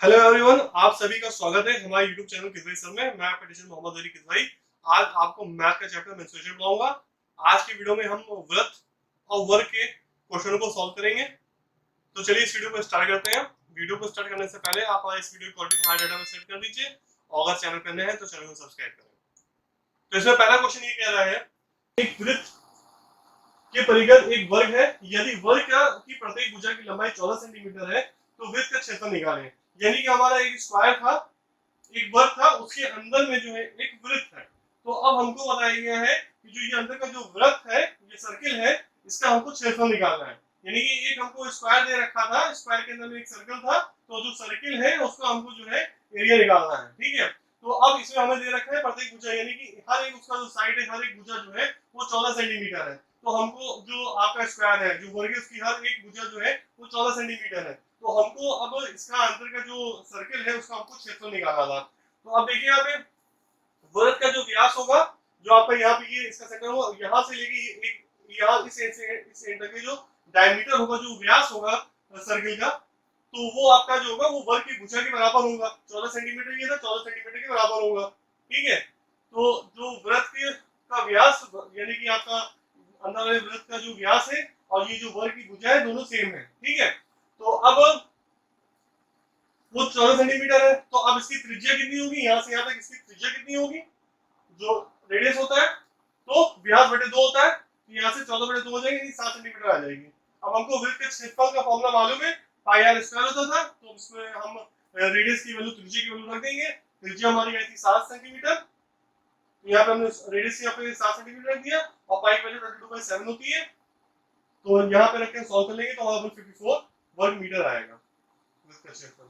Hello everyone, आप सभी का स्वागत है हमारे यूट्यूब चैनल किदवाई सर में। मैं आपका टीचर मोहम्मद अली किदवाई। आज आपको मैथ का चैप्टर मेंस्ट्रुएशन पढ़ाऊंगा। आज की वीडियो में हम व्रत और वर्ग के क्वेश्चनों को सॉल्व करेंगे। तो चलिए इस वीडियो को स्टार्ट करते हैं। वीडियो को स्टार्ट करने से पहले आप इस वीडियो की क्वालिटी हाई डाटा में सेट कर दीजिए और अगर चैनल पर नए हैं तो चैनल को सब्सक्राइब करें। तो इसमें पहला क्वेश्चन ये कह रहा है, एक वृत्त के परिघ एक वर्ग है। यदि वर्ग की प्रत्येक भुजा की लंबाई 14 सेंटीमीटर है तो वृत्त का क्षेत्रफल निकालें। यानी कि हमारा एक स्क्वायर था, एक वर्ग था, उसके अंदर में जो है एक वृत्त है। तो अब हमको बताया गया है कि जो ये अंदर का जो वृत्त है, ये सर्किल है, इसका हमको क्षेत्रफल निकालना है। यानी कि एक हमको स्क्वायर दे रखा था, स्क्वायर के अंदर में एक सर्कल था, तो जो सर्किल है उसका हमको जो है एरिया निकालना है। ठीक है, तो अब इसमें हमें दे रखा है प्रत्येक भुजा, यानी कि हर एक उसका जो साइड है, हर एक भुजा जो है वो 14 सेंटीमीटर है। तो हमको जो आपका स्क्वायर है, जो वर्ग है, उसकी हर एक भुजा जो है वो 14 सेंटीमीटर है। तो हमको अब इसका अंदर का जो सर्किल है उसका हमको क्षेत्रफल निकालना था। तो अब देखिए यहाँ पे वर्ग का जो व्यास होगा, जो आपका यहाँ पे ये इसका सेंटर होगा, यहाँ से लेके यहाँ इस एंड तक जो डायमीटर होगा, जो व्यास होगा सर्किल का, तो वो आपका जो होगा वो वर्ग की भुजा के बराबर होगा। 14 सेंटीमीटर ये था, 14 सेंटीमीटर के बराबर होगा। ठीक है, तो जो वृत्त का व्यास, यानी कि आपका अंदर वाले वृत्त का जो व्यास है और ये जो वर्ग की भुजा है, दोनों सेम है। ठीक है, तो अब वो 14 सेंटीमीटर है, तो अब इसकी त्रिज्या कितनी होगी, यहाँ से यहाँ तक इसकी त्रिज्या कितनी होगी, जो रेडियस होता है, तो व्यास बटे 2 होता है, तो यहाँ से 14 बटे 2 हो जाएगी, 7 सेंटीमीटर आ जाएगी। अब हमको वृत्त के क्षेत्रफल का फॉर्मूला मालूम है, पाई आर स्क्वायर होता था, तो इसमें हम रेडियस की वैल्यू, त्रिज्या की वैल्यू रख देंगे। त्रिज्या हमारी आई थी 7 सेंटीमीटर, तो यहाँ पे हमने रेडियस यहाँ पे 7 सेंटीमीटर रख दिया और पाई की वैल्यू 22/7 होती है। तो यहाँ पे रख के सॉल्व कर लेंगे तो हमारा 54 वर्ग मीटर आएगा वृत्त का क्षेत्रफल।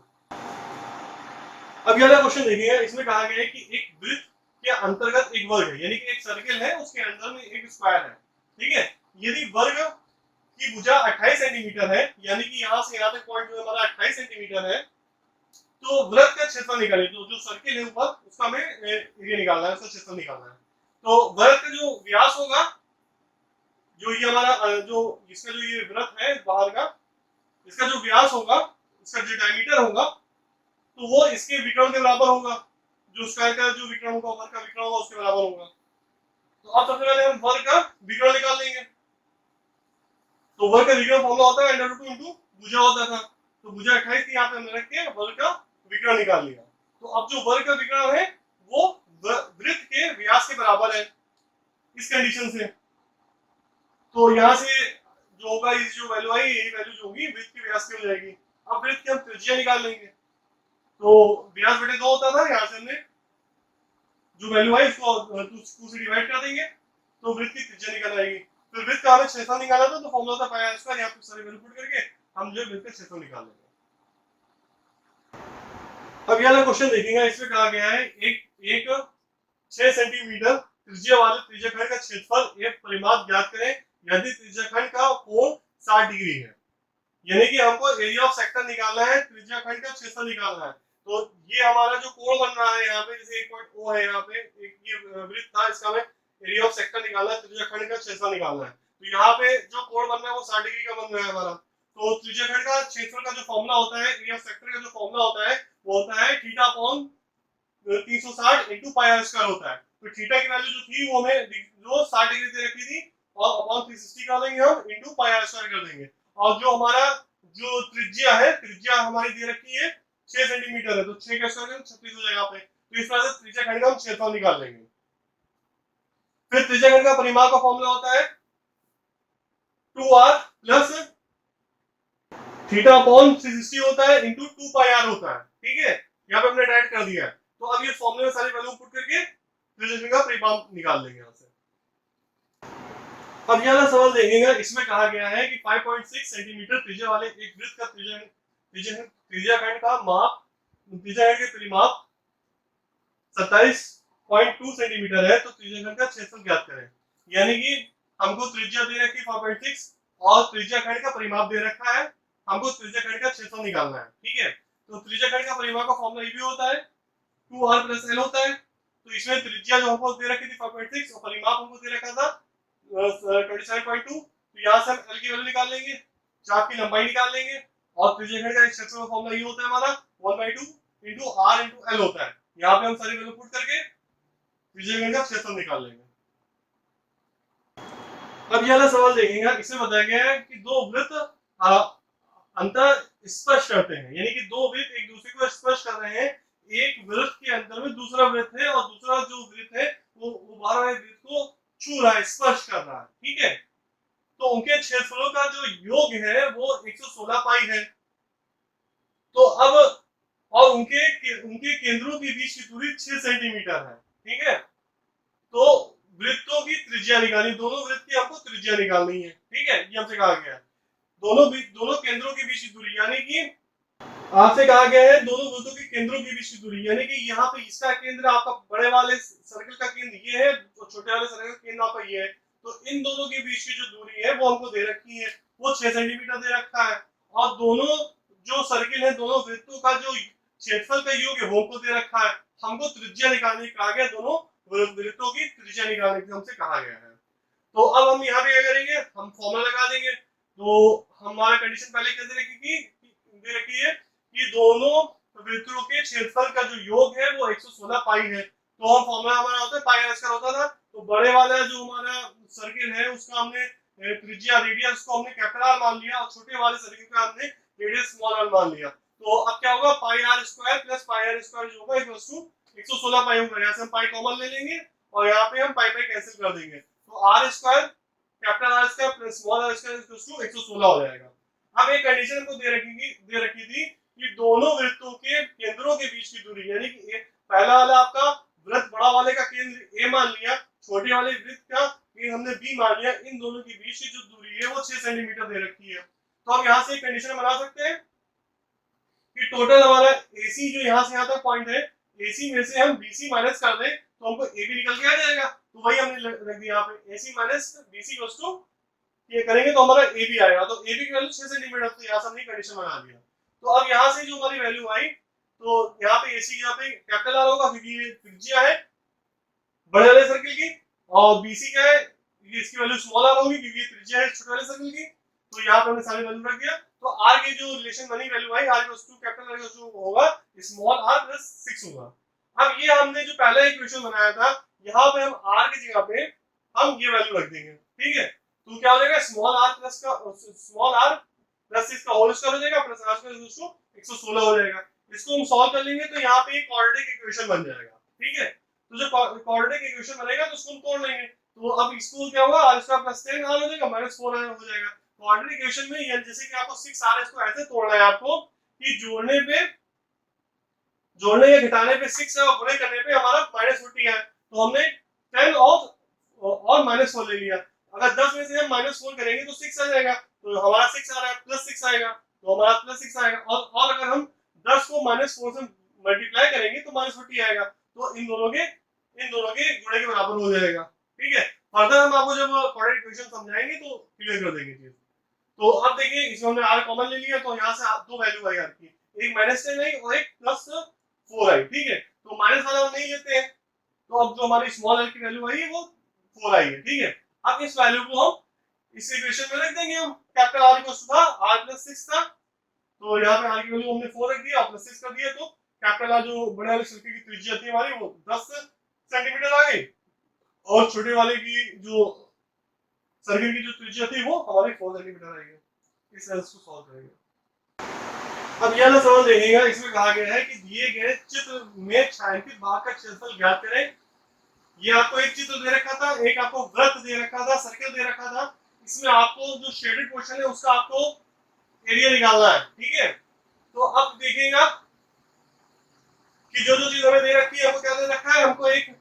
अब ये वाला क्वेश्चन देखिए, इसमें कहा गया है कि एक वृत्त के अंतर्गत एक वर्ग है, यानी कि एक सर्किल है, उसके अंदर में एक स्क्वायर है। ठीक है, यदि वर्ग की भुजा 28 सेंटीमीटर है, यानी कि यहाँ से यहाँ तक पॉइंट जो हमारा 28 सेंटीमीटर है, तो वृत्त का क्षेत्रफल निकालिए। तो जो सर्किल है ऊपर, उसका हमें एरिया निकालना है, उसका क्षेत्रफल निकालना है। तो वृत्त का जो व्यास होगा, जो ये हमारा जो इसका जो ये वृत्त है बाहर का, इसका जो व्यास होगा, इसका जो डायमीटर होगा, तो वो इसके विकर्ण के बराबर होगा। जो स्क्वायर का जो विकर्ण होगा, वर्ग का विकर्ण होगा, उसके बराबर होगा। तो अब सबसे पहले हम वर्ग का विकर्ण निकाल लेंगे। तो वर्ग का विकर्ण फॉर्मूला होता है अंडर रूट 2 इंटू भुजा होता था। तो भुजा 28 थी, यहाँ पे हमने रख के वर्ग का विकर्ण निकाल लिया। तो अब जो वर्ग का विकर्ण है वो वृत्त के व्यास के बराबर है इस कंडीशन से। तो यहाँ से जो होगा, इस जो वैल्यू आई, यही वैल्यू जो होगी वृत्त के व्यास की हो जाएगी। अब वृत्त की हम त्रिज्या निकाल लेंगे। तो व्यास बटे 2 होता था, यहाँ से हमने जो वैल्यू आई उसको 2 से डिवाइड कर देंगे, तो वृत्त की त्रिज्या निकल आएगी। फिर वृत्त का हमें क्षेत्रफल निकाला था, तो फॉर्मूला था पाई आर स्क्वायर। यहाँ पे सारी वैल्यू पुट करके हम जो वृत्त का क्षेत्रफल निकाल लेंगे। अब ये वाला क्वेश्चन देखेंगे, इसमें कहा गया है एक 6 सेंटीमीटर त्रिज्या वाले त्रिज्याखंड का क्षेत्रफल एक परिमाप ज्ञात करें यदि त्रिज्याखंड का कोण 60 डिग्री है। यानी कि हमको एरिया ऑफ सेक्टर निकालना है, त्रिज्याखंड का क्षेत्रफल निकालना है। तो ये हमारा जो कोण बन रहा है यहाँ पे, जैसे एक पॉइंट ओ है, यहाँ पे एक ये वृत्त था, इसका हमें एरिया ऑफ सेक्टर निकालना है, त्रिज्याखंड का क्षेत्रफल निकालना है। तो यहाँ पे जो कोण बन रहा है वो 60 डिग्री का बन रहा है हमारा। तो त्रिज्याखंड का क्षेत्रफल का जो फॉर्मूला होता है, एरिया ऑफ सेक्टर का जो फॉर्मूला होता है, वो होता है theta upon 360 into pi r square होता है। तो थीटा की वैल्यू जो थी वो हमें जो 60 डिग्री दे रखी थी, और अपॉन 360 कर देंगे हम, इंटू पाई आर स्क्वायर कर देंगे। और जो हमारा जो त्रिज्या है, त्रिज्या हमारी दे रखी है 6 सेंटीमीटर है, तो 6 का स्क्वायर 36 हो जाएगा यहाँ पे। तो इस तरह से त्रिज्याखंड का हम क्षेत्रफल निकाल लेंगे। फिर त्रिज्याखंड का परिमाप का फॉर्मूला होता है 2r प्लस थीटा अपॉन 360 होता है इंटू 2 पाई आर होता है। ठीक है, यहाँ पे हमने डायरेक्ट कर दिया है। तो अब ये फॉर्मूले में सारी वैल्यू पुट करके त्रिज्याखंड का परिमाप निकाल लेंगे यहाँ से। अब यह सवाल देखेंगे, इसमें कहा गया है कि 5.6 सेंटीमीटर त्रिज्या वाले एक वृत्त का त्रिज्याखंड का माप, त्रिज्याखंड के परिमाप 27.2 सेंटीमीटर है, तो त्रिज्याखंड का क्षेत्रफल ज्ञात करें। यानी कि हमको त्रिज्या दे रखी 5.6 और त्रिज्याखंड का परिमाप दे रखा है, हमको त्रिज्याखंड का क्षेत्रफल निकालना है। ठीक है, तो त्रिज्याखंड का परिमाप का फॉर्मूला ये भी होता है 2r प्लस l होता है। तो इसमें त्रिज्या जो हमको दे रखी थी 5.6 और परिमाप हमको दे रखा था 27.2, तो यहाँ से हम l की वैल्यू निकाल लेंगे, चाप की लंबाई निकाल लेंगे, और त्रिज्याखंड का क्षेत्रफल फॉर्मूला ये होता है हमारा 1/2 इंटू आर इंटू एल होता है। यहाँ पे हम सारी वैल्यू पुट करके त्रिज्या का क्षेत्रफल निकाल लेंगे। अब ये वाला सवाल देखेंगे, इसमें बताया गया है कि दो वृत्त अंतर स्पर्श करते हैं, यानी कि दो वृत्त एक दूसरे को स्पर्श कर रहे हैं। एक वृत्त के अंतर में दूसरा वृत्त है और दूसरा जो वृत्त है वो बाहर वाले वृत्त को छू रहा है, स्पर्श कर रहा है, ठीक है। तो उनके क्षेत्रफलों का जो योग है वो 116 पाई है। तो अब और उनके केंद्रों के बीच की दूरी 6 सेंटीमीटर है, ठीक है। तो वृत्तों की त्रिज्या निकालनी, दोनों वृत्त की आपको त्रिज्या निकालनी है, ठीक है। ये हमसे कहा गया है दोनों केंद्रों के बीच की दूरी, यानी कि आपसे कहा गया है दोनों वृत्तों के केंद्रों के बीच की दूरी, यानी कि यहाँ पे इसका केंद्र आपका बड़े वाले सर्कल का केंद्र ये है और छोटे वाले सर्कल का केंद्र आपका ये है। तो इन दोनों के बीच की जो दूरी है वो हमको दे रखी है, वो 6 सेंटीमीटर दे रखा है। और दोनों जो सर्किल है, दोनों वृत्तों का जो क्षेत्रफल का योग है वो हमको दे रखा है। हमको त्रिज्या निकालने कहा गया, दोनों वृत्तों की त्रिज्या निकालने के हमसे कहा गया है। तो अब हम यहाँ पे क्या करेंगे, हम फॉर्मूला लगा देंगे। तो हमारा कंडीशन पहले कैसे दे रखी है कि दोनों वृत्तों के क्षेत्रफल का जो योग है वो 116 पाई है। तो हम फॉर्मूला हमारा होता है पाई आर स्क्वायर होता था। तो बड़े वाला जो हमारा सर्किल है उसका हमने त्रिज्या रेडियस को हमने कैपिटल आर मान लिया और छोटे वाले सर्किल का हमने रेडियस स्मॉल आर मान लिया। तो अब क्या होगा, pi r square plus pi r square जो होगा इक्वल्स टू 116 पाई होगा। यहाँ से हम पाई कॉमन ले लेंगे और यहाँ पे हम पाई पाई कैंसिल कर देंगे। तो r square capital r square plus small r square equals to 116 हो जाएगा। अब एक कंडीशन हमको दे रखी थी कि दोनों वृत्तों के केंद्रों के बीच की दूरी, यानी कि पहला वाला आपका वृत्त बड़ा वाले का केंद्र ए मान लिया, छोटे वाले वृत्त का केंद्र हमने बी मान लिया, इन दोनों के बीच की जो दूरी है वो 6 सेंटीमीटर दे रखी है। तो हम यहाँ से एक कंडीशन बना सकते हैं कि टोटल हमारा AC जो यहाँ से यहाँ तक पॉइंट है, AC में से हम BC माइनस कर दें तो हमको AB निकल के आ जाएगा। तो वही हमने रख दिया यहाँ पे, AC minus BC equals to, ये करेंगे तो हमारा AB आएगा। तो AB की वैल्यू 6 सेंटीमीटर, तो यहाँ से हमने कंडीशन बना दिया। तो अब यहाँ से जो हमारी वैल्यू आई, तो यहाँ पे AC यहाँ पे कैपिटल आर होगा क्योंकि ये त्रिज्या है बड़े वाले सर्किल की, और BC क्या है, ये इसकी वैल्यू स्मॉल आर होगी क्योंकि ये त्रिज्या है छोटे वाले सर्किल की। तो यहाँ पे हमने सारी वैल्यू रख दिया। तो R की जो रिलेशन बनी वैल्यू आई, R equals to capital R equals to होगा स्मॉल r प्लस 6 होगा। अब ये हमने जो पहला इक्वेशन बनाया था, यहाँ पे हम R की जगह पे हम ये वैल्यू रख देंगे, ठीक है। तो क्या हो जाएगा, स्मॉल r प्लस 6 का होल स्क्वायर हो जाएगा plus r square equals to 116 हो जाएगा। इसको हम सॉल्व कर लेंगे तो यहाँ पे एक क्वाड्रेटिक इक्वेशन बन जाएगा, ठीक है। तो जो क्वाड्रेटिक इक्वेशन बनेगा तो उसको हम तोड़ लेंगे। तो अब इसको क्या होगा, r स्क्वायर प्लस 10 हो जाएगा माइनस 4 हो जाएगा। क्वाड्रेटिक इक्वेशन में ये जैसे कि आपको 6r इसको ऐसे तोड़ना है आपको कि जोड़ने या घटाने पे 6 है और गुणे करने पे हमारा -40 है। तो हमने 10 और -4 ले लिया। अगर 10 में से हम -4 करेंगे तो 6 आ जाएगा, तो हमारा 6 आ रहा है, प्लस 6 आएगा, तो हमारा प्लस 6 आएगा। और अगर हम 10 को -4 से मल्टीप्लाई करेंगे तो -40 आएगा। तो इन दोनों के गुणे के बराबर हो जाएगा, ठीक है। फर्दर हम आपको जब क्वाड्रेटिक इक्वेशन समझाएंगे तो क्लियर कर देंगे चीज। तो अब देखिए इसमें हमने r कॉमन ले लिया, तो यहाँ से दो वैल्यू आई आपकी, एक -10 आई और एक +4 आई, ठीक है। तो माइनस वाला हम नहीं लेते हैं, तो अब जो हमारी स्मॉल r की वैल्यू आई है वो 4 आई है, ठीक है। अब इस वैल्यू को हम इस इक्वेशन में रख देंगे। हम कैपिटल R इक्वल्स टू था r + 6 था, तो यहाँ पे r की वैल्यू हमने 4 रख दिया और +6 कर दिया। तो कैपिटल R जो बड़े वाले सर्किल की त्रिज्या थी हमारी वो 10 सेंटीमीटर आ गई और छोटे वाले की जो सर्किल की जो त्रिज्या थी वो हमारी 4 सेंटीमीटर आएगी। इस तरह से सॉल्व करेंगे। अब यह सवाल देखिएगा, इसमें कहा गया है कि दिए गए चित्र में छायांकित भाग का क्षेत्रफल ज्ञात करें। ये आपको एक चित्र दे रखा था, एक आपको वृत्त दे रखा था, सर्कल दे रखा था। इसमें आपको जो शेडेड पोर्शन है उसका आपको एरिया निकालना है, ठीक है। तो अब देखिएगा कि जो चीज हमें दे रखी है, हमको क्या दे रखा है, हमको एक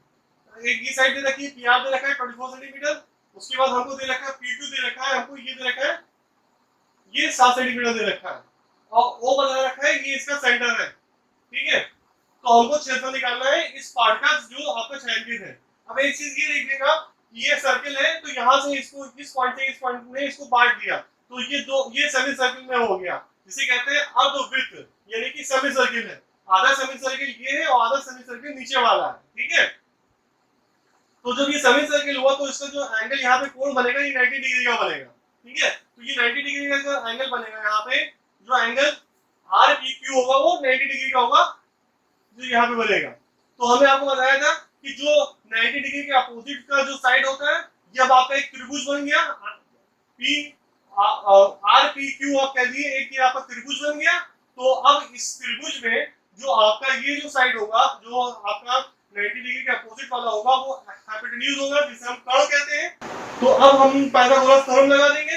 ये साइड दे रखी है, PR दे रखा है 24 सेंटीमीटर। उसके बाद हमको दे रखा है P2 दे रखा है, हमको ये दे रखा है ये 7 सेंटीमीटर दे रखा है और O बता रखा है ये इसका सेंटर है, ठीक है। तो हमको क्षेत्रफल निकालना है इस पार्ट का जो आपका छायांकित है। अब एक चीज ये देखिएगा, ये सर्कल है तो यहाँ से इसको इस पॉइंट से इस पॉइंट में इसको बांट दिया, तो ये सेमी सर्कल में हो गया, जिसे कहते हैं अर्धवृत्त, यानी कि सेमी सर्कल है। आधा सेमी सर्कल ये है और आधा सेमी सर्कल नीचे वाला है, ठीक है। तो जब ये सेमी सर्कल हुआ तो इसका जो एंगल यहाँ पे कोण बनेगा ये 90 डिग्री का बनेगा, ठीक है। तो ये 90 डिग्री का जो एंगल बनेगा यहाँ पे, जो एंगल आर पी क्यू होगा वो 90 डिग्री का होगा जो यहाँ पे बनेगा। तो हमें आपको बताया था कि जो 90 डिग्री के अपोजिट का जो साइड होता है ये अब आपका एक त्रिभुज बन गया। पी आर पी क्यू आप कह दिए एक ये आपका त्रिभुज बन गया। तो अब इस त्रिभुज में जो आपका ये जो साइड होगा जो आपका 90 डिग्री के अपोजिट वाला होगा वो हाइपोटेन्यूज होगा जिसे हम कर्ण कहते हैं। तो अब हम पाइथागोरस थ्योरम लगा देंगे।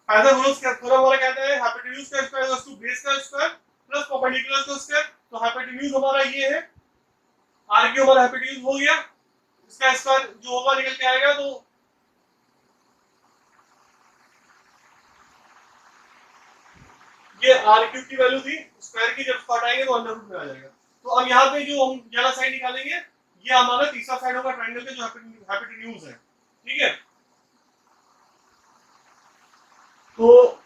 पाइथागोरस का थ्योरम वाला कहता है हाइपोटेन्यूज का स्क्वायर इक्वल्स टू बेस का स्क्वायर प्लस परपेंडिकुलर का स्क्वायर। तो हाइपोटेन्यूज हमारा ये है, आर क्यू हमारा हाइपोटेन्यूज हो गया, इसका स्क्वायर जो होगा निकल के आएगा। तो ये आर क्यू की वैल्यू थी, स्क्वायर की जब हटाएंगे तो अंडर रूट में आ जाएगा। तो अब यहाँ पे जो हम ये वाला साइड निकालेंगे ये हमारा तीसरा साइड होगा ट्रायंगल का जो हाइपोटेन्यूज है। ठीक है, तो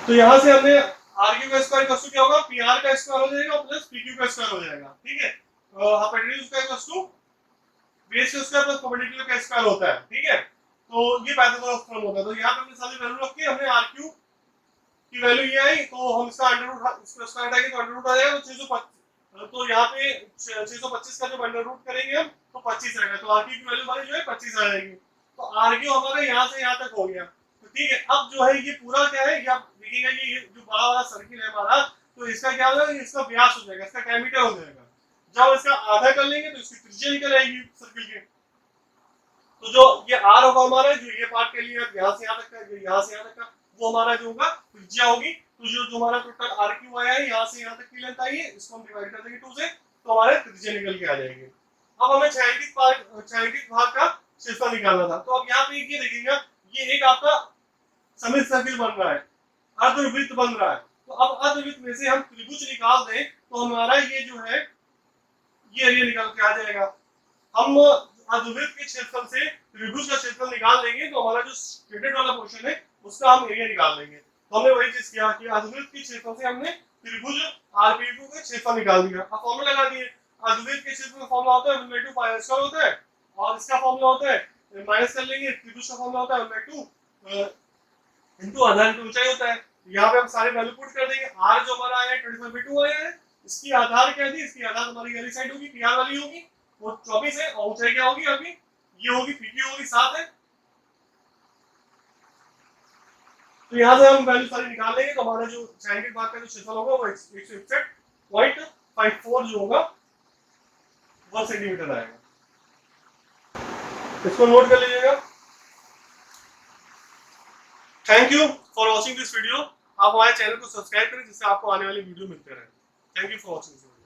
यहाँ से हमने आर क्यू का स्क्वायर इक्वल टू क्या होगा, पी आर का स्क्वायर हो जाएगा प्लस पी क्यू का स्क्वायर हो जाएगा। ठीक है, हाइपोटेन्यूज का इक्वल टू बेस का स्क्वायर प्लस परपेंडिकुलर का स्क्वायर होता है। ठीक है, तो ये पाइथागोरस थ्योरम होता है। तो यहाँ पे हमने सारी वैल्यू रख के हमने आर क्यू की वैल्यू ये आई तो हम इसका अंडर रूट इसका स्क्वायर हटाएंगे तो अंडर रूट आ जाएगा। तो 625 तो यहाँ पे 625 का जब अंडर रूट करेंगे हम तो 25 आएगा। तो आर क्यू की वैल्यू हमारी जो है 25 आ जाएगी। तो आर क्यू हमारा यहाँ से यहाँ तक हो गया। तो ठीक है, अब जो है ये पूरा क्या है, ये आप देखिएगा ये जो बड़ा वाला सर्किल है हमारा, तो इसका क्या होगा, इसका व्यास हो जाएगा, इसका डायमीटर हो जाएगा। जब इसका आधा कर लेंगे तो इसकी त्रिज्या निकल आएगी सर्किल की। तो जो ये आर होगा हमारा, जो ये पार्ट के लिए यहाँ से यहाँ तक का, यहाँ से यहाँ तक का, वो हमारा जो होगा त्रिज्या होगी। तो जो हमारा टोटल आर क्यू आया है यहाँ से यहाँ तक की लेंथ आई है, इसको हम डिवाइड कर देंगे 2 से, तो हमारे त्रिज्या निकल के आ जाएगी। अब हमें छायांकित भाग का क्षेत्रफल निकालना था। तो अब यहाँ पे ये देखिएगा, ये एक आपका समित सर्किल बन रहा है, अर्धवृत्त बन रहा है। तो अब अर्धवृत्त में से हम त्रिभुज निकाल दें तो हमारा ये जो है ये एरिया निकल के आ जाएगा। हम अर्धवृत्त के क्षेत्रफल से त्रिभुज का क्षेत्रफल निकाल लेंगे तो हमारा जो शेडेड वाला पोर्शन है उसका हम एरिया निकाल लेंगे। तो हमने वही चीज किया कि अर्धवृत्त के क्षेत्रफल से हमने त्रिभुज आरपीक्यू का क्षेत्रफल निकाल दिया। अब फॉर्मूला लगा दिए। अर्धवृत्त के क्षेत्रफल का फॉर्मूला होता है 1/2 पाई स्क्वायर होता है, और इसका फॉर्मूला होता है माइनस कर लेंगे, त्रिभुज का फॉर्मूला होता है 1/2 इनटू आधा इनटू ऊंचाई होता है। यहाँ पे हम सारे वैल्यू पुट कर देंगे। आर जो हमारा आया है 25/2 आया है, इसकी आधार क्या थी, इसकी आधार हमारी वाली साइड होगी, पीआर वाली होगी, वो 24 है, और ऊंचाई क्या होगी अभी ये होगी, पीक्यू होगी 7 है। तो यहाँ से हम वैल्यू सारी निकाल लेंगे तो हमारा जो छायांकित भाग का जो क्षेत्रफल होगा वो 161.54 जो होगा 1 सेंटीमीटर आएगा। इसको नोट कर लीजिएगा। Thank you for watching this video. आप हमारे चैनल को सब्सक्राइब करें जिससे आपको आने वाली वीडियो मिलते रहे। Thank you for watching this video.